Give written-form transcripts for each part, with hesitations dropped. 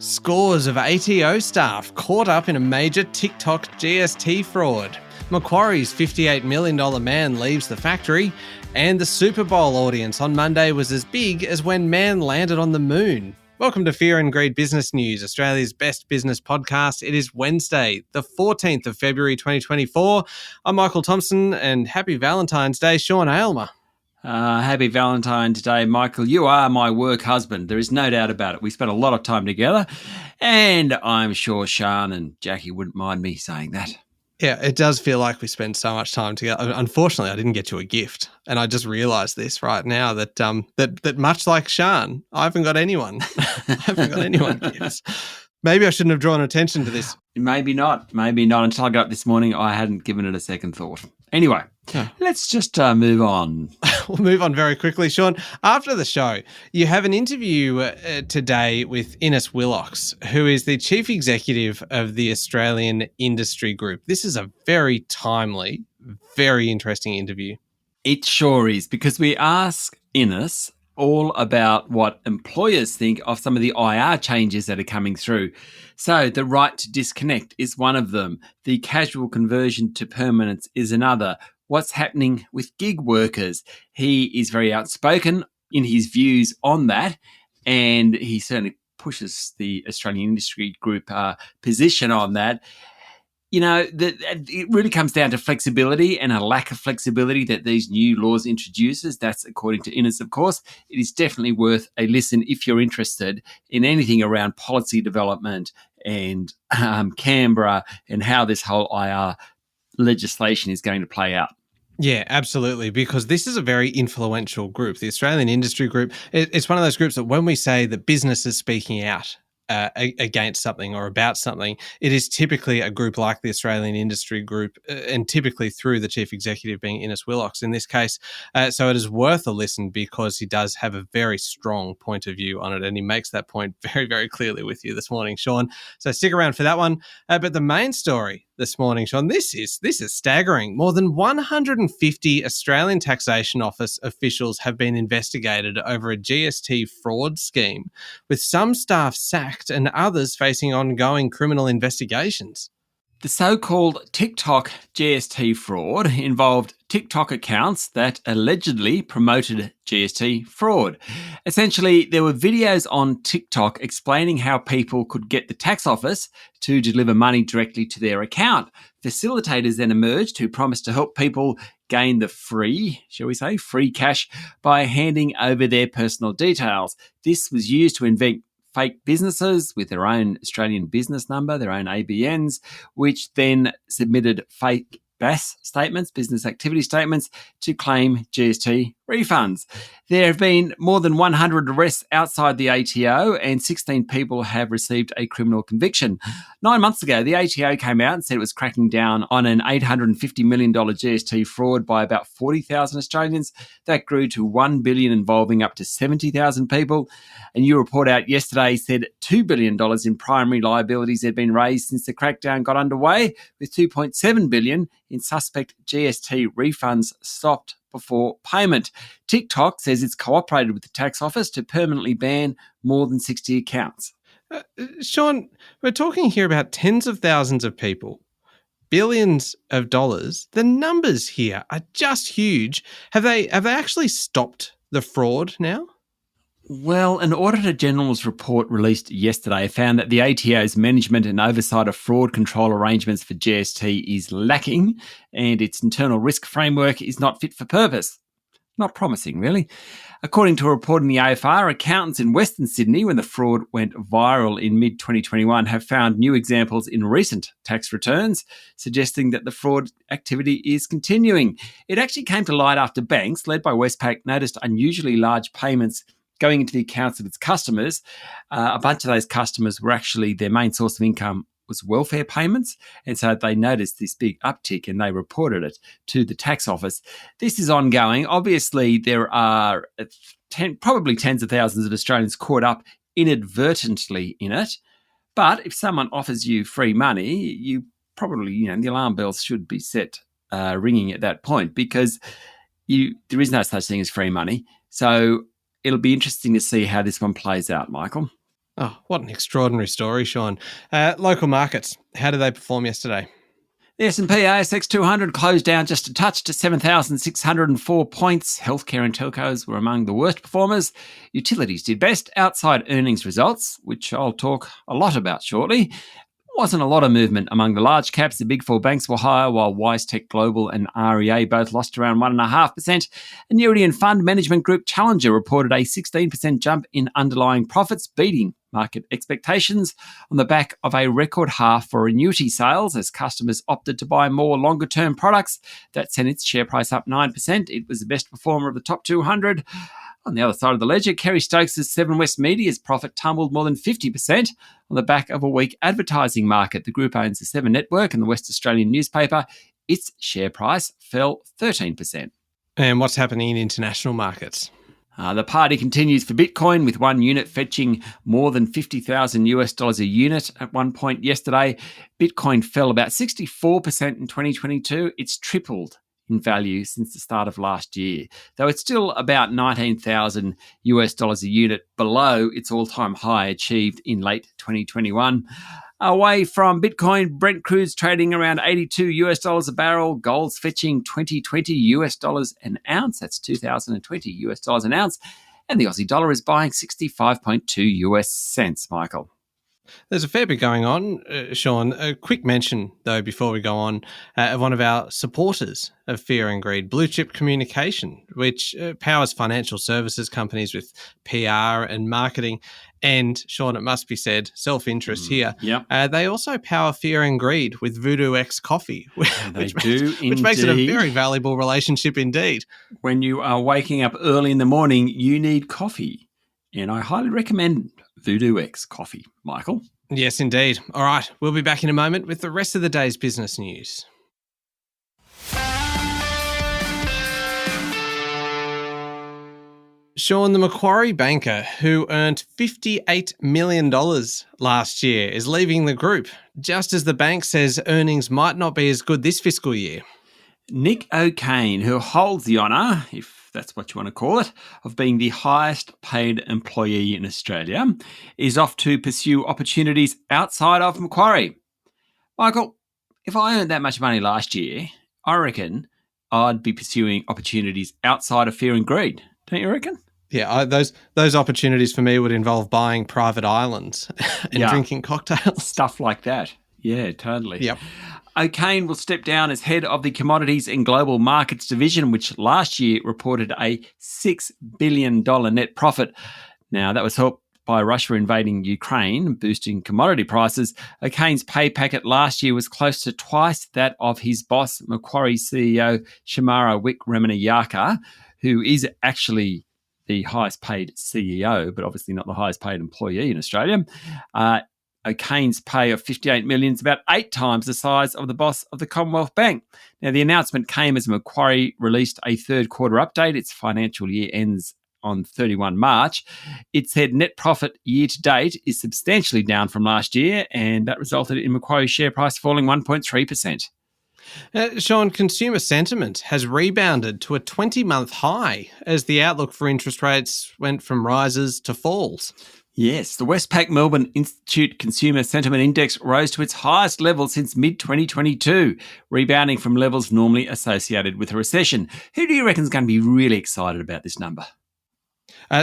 Scores of ATO staff caught up in a major TikTok GST fraud. Macquarie's $58 million man leaves the factory, and the SuperBowl audience on Monday was as big as when man landed on the moon. Welcome to Fear and Greed Business News, Australia's best business podcast. It is Wednesday, the 14th of February 2024. I'm Michael Thompson, and happy Valentine's Day, Sean Aylmer. Happy Valentine's Day, Michael. You are my work husband. There is no doubt about it. We spent a lot of time together, and I'm sure Sian and Jackie wouldn't mind me saying that. Yeah, it does feel like we spend so much time together. Unfortunately, I didn't get you a gift, and I just realised this right now that that much like Sian, I haven't got anyone. I haven't got anyone gifts. Maybe I shouldn't have drawn attention to this. Maybe not. Until I got up this morning, I hadn't given it a second thought. Anyway, Let's just move on. We'll move on very quickly. Sean, after the show, you have an interview today with Innes Willox, who is the Chief Executive of the Australian Industry Group. This is a very timely, very interesting interview. It sure is, because we ask Innes all about what employers think of some of the IR changes that are coming through. So the right to disconnect is one of them. The casual conversion to permanence is another. What's happening with gig workers? He is very outspoken in his views on that, and he certainly pushes the Australian Industry Group position on that. You know, it really comes down to flexibility and a lack of flexibility that these new laws introduces. That's according to Innes, of course. It is definitely worth a listen if you're interested in anything around policy development and Canberra and how this whole IR legislation is going to play out. Yeah, absolutely, because this is a very influential group. The Australian Industry Group, it's one of those groups that when we say that business is speaking out against something or about something, it is typically a group like the Australian Industry Group, and typically through the chief executive being Innes Willox in this case. So it is worth a listen because he does have a very strong point of view on it, and he makes that point very, very clearly with you this morning, Sean. So stick around for that one. But the main story this morning, Sean, this is staggering. More than 150 Australian Taxation Office officials have been investigated over a GST fraud scheme, with some staff sacked and others facing ongoing criminal investigations. The so-called TikTok GST fraud involved TikTok accounts that allegedly promoted GST fraud. Essentially, there were videos on TikTok explaining how people could get the tax office to deliver money directly to their account. Facilitators then emerged who promised to help people gain the free cash by handing over their personal details. This was used to invent fake businesses with their own Australian business number, their own ABNs, which then submitted fake BAS statements, business activity statements, to claim GST refunds. There have been more than 100 arrests outside the ATO, and 16 people have received a criminal conviction. 9 months ago, the ATO came out and said it was cracking down on an $850 million GST fraud by about 40,000 Australians. That grew to $1 billion, involving up to 70,000 people. A new report out yesterday said $2 billion in primary liabilities had been raised since the crackdown got underway, with $2.7 billion in suspect GST refunds stopped before payment. TikTok says it's cooperated with the tax office to permanently ban more than 60 accounts. Sean, we're talking here about tens of thousands of people, billions of dollars. The numbers here are just huge. Have they actually stopped the fraud now? Well, an Auditor General's report released yesterday found that the ATO's management and oversight of fraud control arrangements for GST is lacking, and its internal risk framework is not fit for purpose. Not promising, really. According to a report in the AFR, accountants in Western Sydney, when the fraud went viral in mid-2021, have found new examples in recent tax returns, suggesting that the fraud activity is continuing. It actually came to light after banks, led by Westpac, noticed unusually large payments going into the accounts of its customers. A bunch of those customers were actually, their main source of income was welfare payments. And so they noticed this big uptick and they reported it to the tax office. This is ongoing. Obviously, there are probably tens of thousands of Australians caught up inadvertently in it. But if someone offers you free money, you probably, the alarm bells should be set ringing at that point, because there is no such thing as free money. So it'll be interesting to see how this one plays out, Michael. Oh, what an extraordinary story, Sean. Local markets, how did they perform yesterday? The S&P ASX 200 closed down just a touch to 7,604 points. Healthcare and telcos were among the worst performers. Utilities did best outside earnings results, which I'll talk a lot about shortly. Wasn't a lot of movement among the large caps. The big four banks were higher, while WiseTech Global and REA both lost around 1.5%. Annuity and fund management group Challenger reported a 16% jump in underlying profits, beating market expectations on the back of a record half for annuity sales as customers opted to buy more longer-term products. That sent its share price up 9%. It was the best performer of the top 200. On the other side of the ledger, Kerry Stokes' Seven West Media's profit tumbled more than 50% on the back of a weak advertising market. The group owns the Seven Network and the West Australian newspaper. Its share price fell 13%. And what's happening in international markets? The party continues for Bitcoin, with one unit fetching more than $50,000 a unit at one point yesterday. Bitcoin fell about 64% in 2022. It's tripled in value since the start of last year, though it's still about $19,000 a unit below its all-time high achieved in late 2021. Away from Bitcoin, Brent crude's trading around $82 a barrel. Gold's fetching $20 an ounce. That's $2,020 an ounce. And the Aussie dollar is buying 65.2 US cents, Michael. There's a fair bit going on, Sean. A quick mention, though, before we go on, of one of our supporters of Fear and Greed, Blue Chip Communication, which powers financial services companies with PR and marketing. And, Sean, it must be said, self-interest here. Yep. They also power Fear and Greed with Voodoo X Coffee, which makes it a very valuable relationship indeed. When you are waking up early in the morning, you need coffee. And I highly recommend Voodoo X Coffee, Michael. Yes, indeed. All right, we'll be back in a moment with the rest of the day's business news. Sean, the Macquarie banker who earned $58 million last year is leaving the group, just as the bank says earnings might not be as good this fiscal year. Nick O'Kane, who holds the honour, if that's what you want to call it, of being the highest paid employee in Australia, is off to pursue opportunities outside of Macquarie. Michael, if I earned that much money last year, I reckon I'd be pursuing opportunities outside of Fear and Greed. Don't you reckon? Yeah, those opportunities for me would involve buying private islands and drinking cocktails. Stuff like that. Yeah, totally. Yep. O'Kane will step down as head of the Commodities and Global Markets Division, which last year reported a $6 billion net profit. Now, that was helped by Russia invading Ukraine, boosting commodity prices. O'Kane's pay packet last year was close to twice that of his boss, Macquarie CEO Shamara Wickramanayake, who is actually the highest paid CEO, but obviously not the highest paid employee in Australia. O'Kane's pay of $58 million is about 8 times the size of the boss of the Commonwealth Bank. Now, the announcement came as Macquarie released a third quarter update. Its financial year ends on 31 March. It said net profit year to date is substantially down from last year, and that resulted in Macquarie's share price falling 1.3%. Sean, consumer sentiment has rebounded to a 20-month high as the outlook for interest rates went from rises to falls. Yes, the Westpac Melbourne Institute Consumer Sentiment Index rose to its highest level since mid-2022, rebounding from levels normally associated with a recession. Who do you reckon is going to be really excited about this number?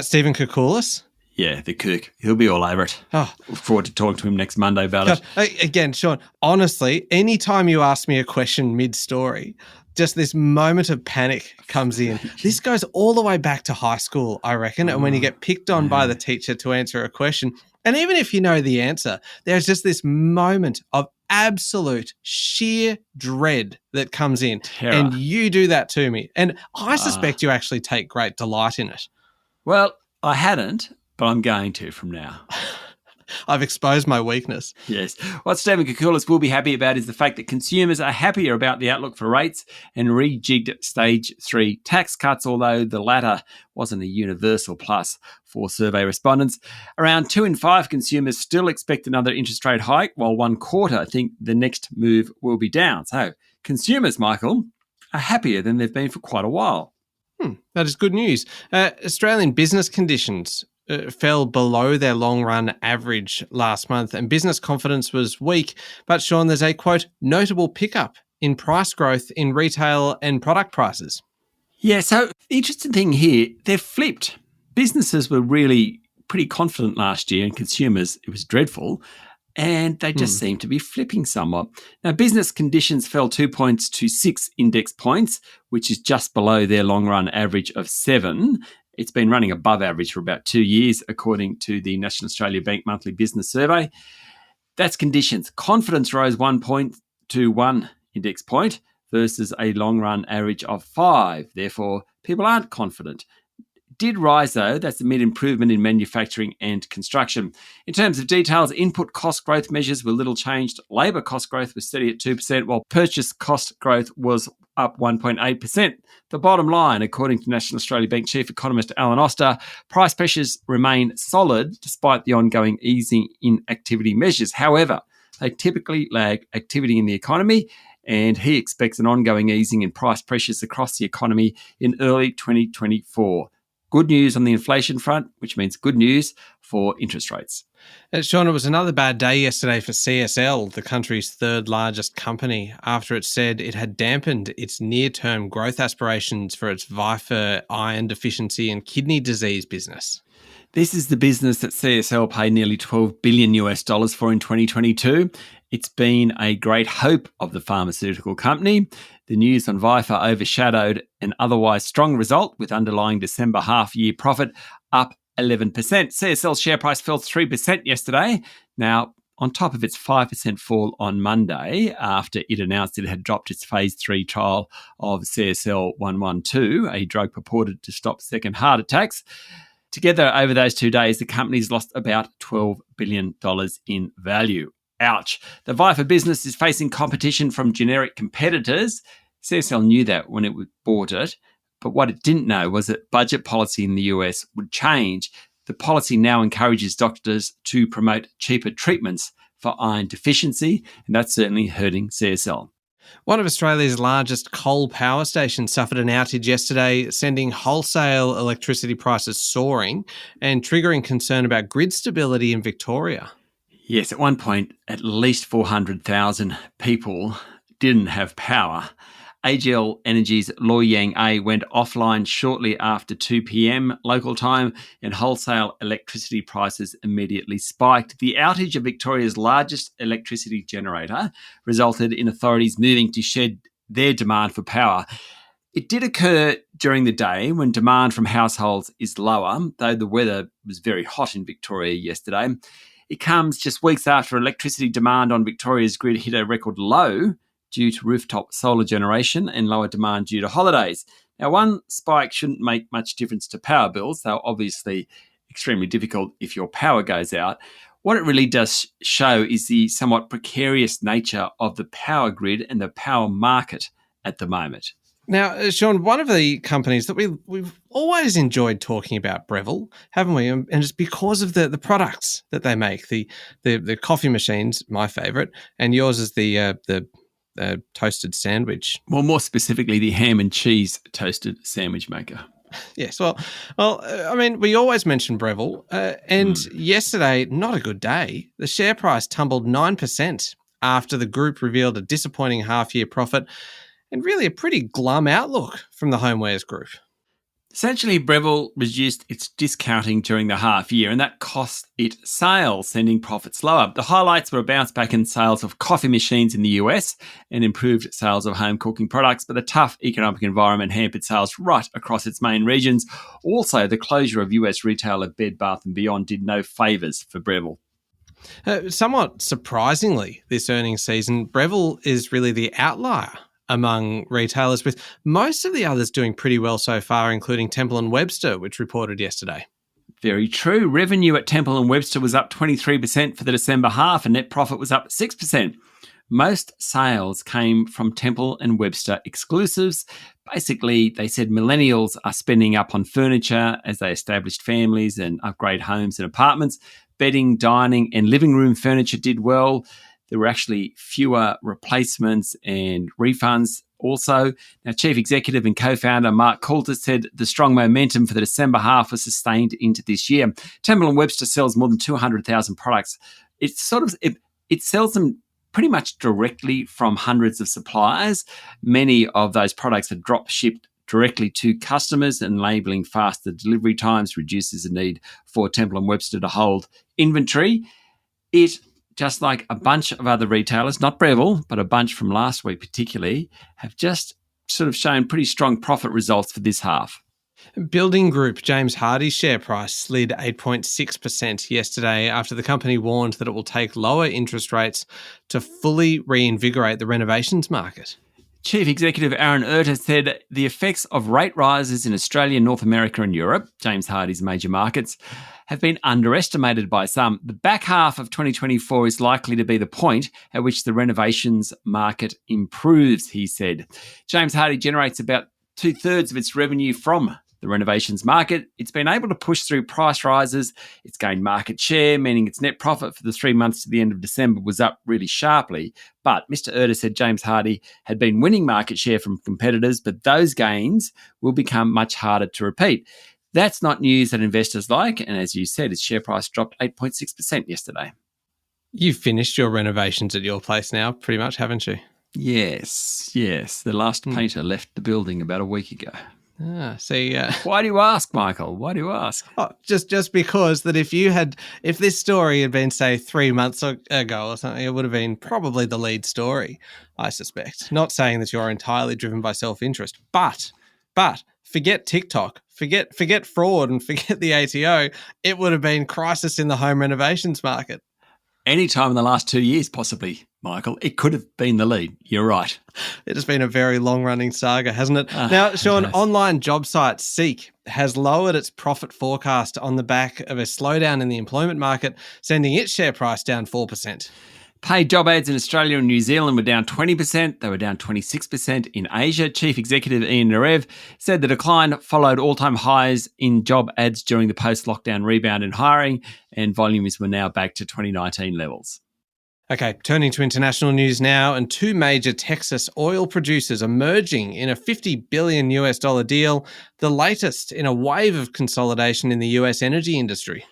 Stephen Koukoulas. Yeah, the Kook. He'll be all over it. Oh. Look forward to talking to him next Monday about it. Again, Sean, honestly, anytime you ask me a question mid-story, just this moment of panic comes in. This goes all the way back to high school, I reckon, and when you get picked on by the teacher to answer a question, and even if you know the answer, there's just this moment of absolute sheer dread that comes in. Terror. And you do that to me. And I suspect you actually take great delight in it. Well, I hadn't, but I'm going to from now. I've exposed my weakness. Yes. What Stephen Koukoulas will be happy about is the fact that consumers are happier about the outlook for rates and rejigged stage 3 tax cuts, although the latter wasn't a universal plus for survey respondents. Around 2 in 5 consumers still expect another interest rate hike, while 1/4 think the next move will be down. So consumers, Michael, are happier than they've been for quite a while. That is good news. Australian business conditions fell below their long-run average last month, and business confidence was weak. But Sean, there's a, quote, notable pickup in price growth in retail and product prices. Yeah, so the interesting thing here, they've flipped. Businesses were really pretty confident last year, and consumers, it was dreadful. And they just seem to be flipping somewhat. Now, business conditions fell 2 points to 6 index points, which is just below their long-run average of 7. It's been running above average for about 2 years, according to the National Australia Bank Monthly Business Survey. That's conditions. Confidence rose 1 point to 1 index point versus a long-run average of 5. Therefore, people aren't confident. Did rise, though. That's amid improvement in manufacturing and construction. In terms of details, input cost growth measures were little changed. Labour cost growth was steady at 2%, while purchase cost growth was up 1.8%. The bottom line, according to National Australia Bank Chief Economist Alan Oster, price pressures remain solid despite the ongoing easing in activity measures. However, they typically lag activity in the economy, and he expects an ongoing easing in price pressures across the economy in early 2024. Good news on the inflation front, which means good news for interest rates. Sean, it was another bad day yesterday for CSL, the country's third largest company, after it said it had dampened its near-term growth aspirations for its Vifer iron deficiency and kidney disease business. This is the business that CSL paid nearly $12 billion for in 2022. It's been a great hope of the pharmaceutical company. The news on Vifer overshadowed an otherwise strong result, with underlying December half-year profit up 11%. CSL's share price fell 3% yesterday. Now, on top of its 5% fall on Monday, after it announced it had dropped its phase 3 trial of CSL 112, a drug purported to stop second heart attacks. Together, over those 2 days, the company's lost about $12 billion in value. Ouch. The Vifer business is facing competition from generic competitors. CSL knew that when it bought it, but what it didn't know was that budget policy in the US would change. The policy now encourages doctors to promote cheaper treatments for iron deficiency, and that's certainly hurting CSL. One of Australia's largest coal power stations suffered an outage yesterday, sending wholesale electricity prices soaring and triggering concern about grid stability in Victoria. Yes, at one point, at least 400,000 people didn't have power. AGL Energy's Loy Yang A went offline shortly after 2 p.m. local time, and wholesale electricity prices immediately spiked. The outage of Victoria's largest electricity generator resulted in authorities moving to shed their demand for power. It did occur during the day when demand from households is lower, though the weather was very hot in Victoria yesterday. It comes just weeks after electricity demand on Victoria's grid hit a record low due to rooftop solar generation and lower demand due to holidays. Now, one spike shouldn't make much difference to power bills. They're obviously extremely difficult if your power goes out. What it really does show is the somewhat precarious nature of the power grid and the power market at the moment. Now, Sean, one of the companies that we've always enjoyed talking about, Breville, haven't we? And it's because of the products that they make. The coffee machines, my favourite, and yours is the toasted sandwich. Well, more specifically, the ham and cheese toasted sandwich maker. Yes, well, I mean, we always mention Breville, and yesterday, not a good day. The share price tumbled 9% after the group revealed a disappointing half-year profit and really a pretty glum outlook from the homewares group. Essentially, Breville reduced its discounting during the half year, and that cost it sales, sending profits lower. The highlights were a bounce back in sales of coffee machines in the US and improved sales of home cooking products, but the tough economic environment hampered sales right across its main regions. Also, the closure of US retailer Bed Bath & Beyond did no favours for Breville. Somewhat surprisingly, this earnings season, Breville is really the outlier among retailers, with most of the others doing pretty well so far, including Temple & Webster, which reported yesterday. Very true. Revenue at Temple & Webster was up 23% for the December half, and net profit was up 6%. Most sales came from Temple & Webster exclusives. Basically, they said millennials are spending up on furniture as they established families and upgrade homes and apartments. Bedding, dining, and living room furniture did well. There were actually fewer replacements and refunds Also, now Chief Executive and co-founder Mark Coulter said the strong momentum for the December half was sustained into this year. Temple & Webster sells more than 200,000 products. It sells them pretty much directly from hundreds of suppliers. Many of those products are drop shipped directly to customers, enabling faster delivery times, reduces the need for Temple & Webster to hold inventory. It, just like a bunch of other retailers, not Breville, but a bunch from last week particularly, have just sort of shown pretty strong profit results for this half. Building Group James Hardie's share price slid 8.6% yesterday after the company warned that it will take lower interest rates to fully reinvigorate the renovations market. Chief Executive Aaron Erter said the effects of rate rises in Australia, North America and Europe, James Hardie's major markets, have been underestimated by some. The back half of 2024 is likely to be the point at which the renovations market improves, he said. James Hardie generates about 2/3 of its revenue from the renovations market. It's been able to push through price rises. It's gained market share, meaning its net profit for the 3 months to the end of December was up really sharply. But Mr. Erter said James Hardie had been winning market share from competitors, but those gains will become much harder to repeat. That's not news that investors like, and as you said, its share price dropped 8.6% yesterday. You've finished your renovations at your place now, pretty much, haven't you? Yes. The last painter left the building about a week ago. See, why do you ask, Michael? Why do you ask? Oh, just because that if this story had been, say, 3 months ago or something, it would have been probably the lead story, I suspect. Not saying that you're entirely driven by self-interest, but forget TikTok, forget fraud, and forget the ATO. It would have been crisis in the home renovations market. Any time in the last 2 years, possibly, Michael. It could have been the lead. You're right. It has been a very long-running saga, hasn't it? Now, Sean, online job site Seek has lowered its profit forecast on the back of a slowdown in the employment market, sending its share price down 4%. Paid job ads in Australia and New Zealand were down 20%. They were down 26% in Asia. Chief Executive Ian Narev said the decline followed all-time highs in job ads during the post-lockdown rebound in hiring, and volumes were now back to 2019 levels. Okay, turning to international news now, and two major Texas oil producers are merging in a $50 billion deal, the latest in a wave of consolidation in the US energy industry.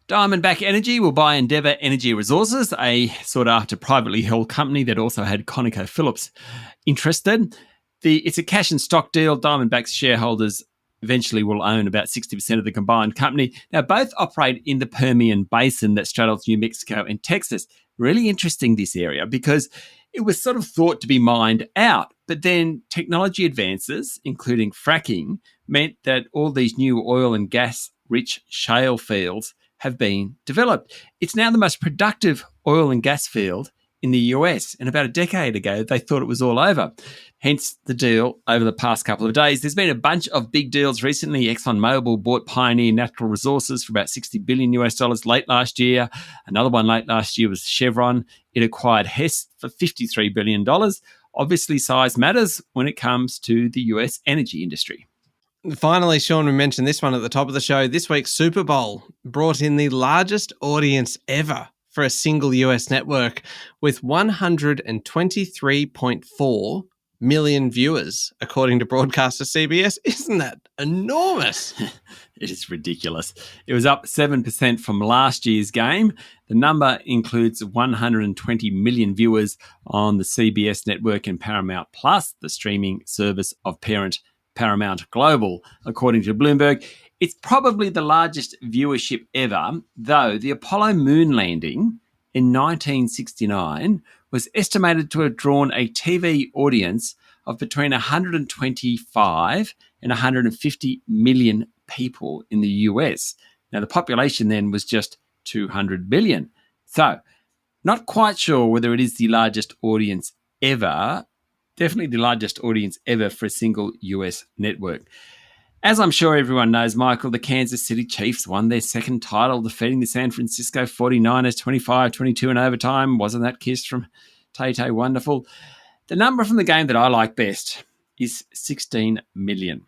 Diamondback Energy will buy Endeavour Energy Resources, a sought-after privately held company that also had ConocoPhillips interested. It's a cash and stock deal. Diamondback's shareholders eventually will own about 60% of the combined company. Now, both operate in the Permian Basin that straddles New Mexico and Texas. Really interesting, this area, because it was sort of thought to be mined out. But then technology advances, including fracking, meant that all these new oil and gas-rich shale fields have been developed. It's now the most productive oil and gas field in the US. And about a decade ago, they thought it was all over. Hence the deal over the past couple of days. There's been a bunch of big deals recently. ExxonMobil bought Pioneer Natural Resources for about $60 billion late last year. Another one late last year was Chevron. It acquired Hess for $53 billion. Obviously, size matters when it comes to the US energy industry. Finally, Sean, we mentioned this one at the top of the show. This week's Super Bowl brought in the largest audience ever for a single US network, with 123.4 million viewers, according to broadcaster CBS. Isn't that enormous? It is ridiculous. It was up 7% from last year's game. The number includes 120 million viewers on the CBS network and Paramount Plus, the streaming service of parent Paramount Global, according to Bloomberg. It's probably the largest viewership ever, though the Apollo moon landing in 1969 was estimated to have drawn a TV audience of between 125 and 150 million people in the US. Now, the population then was just 200 million. So, not quite sure whether it is the largest audience ever. Definitely the largest audience ever for a single US network. As I'm sure everyone knows, Michael, the Kansas City Chiefs won their second title, defeating the San Francisco 49ers 25-22 in overtime. Wasn't that kiss from Tay-Tay wonderful? The number from the game that I like best is 16 million.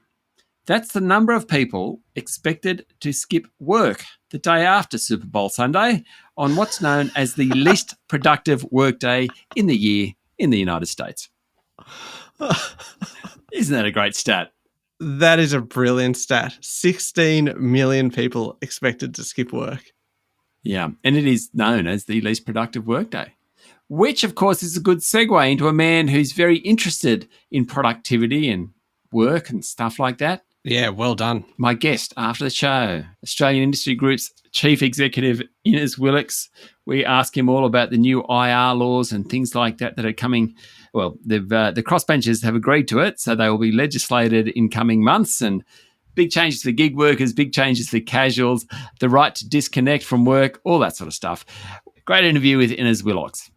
That's the number of people expected to skip work the day after Super Bowl Sunday on what's known as the least productive workday in the year in the United States. Isn't that a great stat? That is a brilliant stat. 16 million people expected to skip work. Yeah, and it is known as the least productive workday, which, of course, is a good segue into a man who's very interested in productivity and work and stuff like that. Yeah, well done. My guest after the show, Australian Industry Group's Chief Executive, Innes Willox. We ask him all about the new IR laws and things like that that are coming. Well, the crossbenchers have agreed to it, so they will be legislated in coming months, and big changes for gig workers, big changes for casuals, the right to disconnect from work, all that sort of stuff. Great interview with Innes Willox.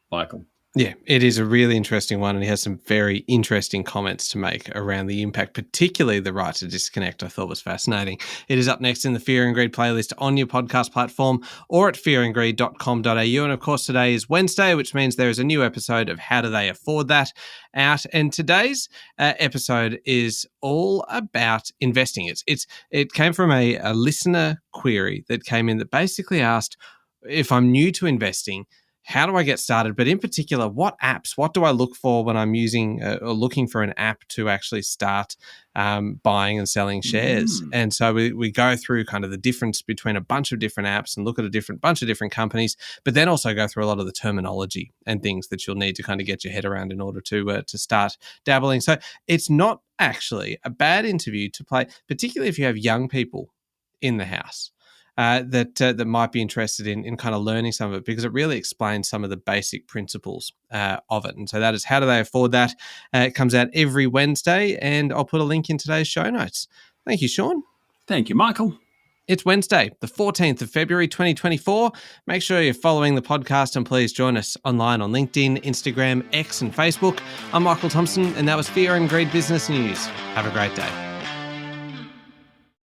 Michael. Yeah, it is a really interesting one, and he has some very interesting comments to make around the impact, particularly the right to disconnect. I thought was fascinating. It is up next in the Fear and Greed playlist on your podcast platform or at fearandgreed.com.au. And of course, today is Wednesday, which means there is a new episode of How Do They Afford That out. And today's episode is all about investing. It came from a listener query that came in that basically asked, if I'm new to investing, how do I get started? But in particular, what do I look for when I'm using or looking for an app to actually start buying and selling shares? And so we go through kind of the difference between a bunch of different apps and look at a bunch of different companies, but then also go through a lot of the terminology and things that you'll need to kind of get your head around in order to start dabbling. So it's not actually a bad interview to play, particularly if you have young people in the house. That might be interested in kind of learning some of it, because it really explains some of the basic principles of it. And so that is How Do They Afford That? It comes out every Wednesday, and I'll put a link in today's show notes. Thank you, Sean. Thank you, Michael. It's Wednesday, the 14th of February, 2024. Make sure you're following the podcast, and please join us online on LinkedIn, Instagram, X, and Facebook. I'm Michael Thompson, and that was Fear and Greed Business News. Have a great day.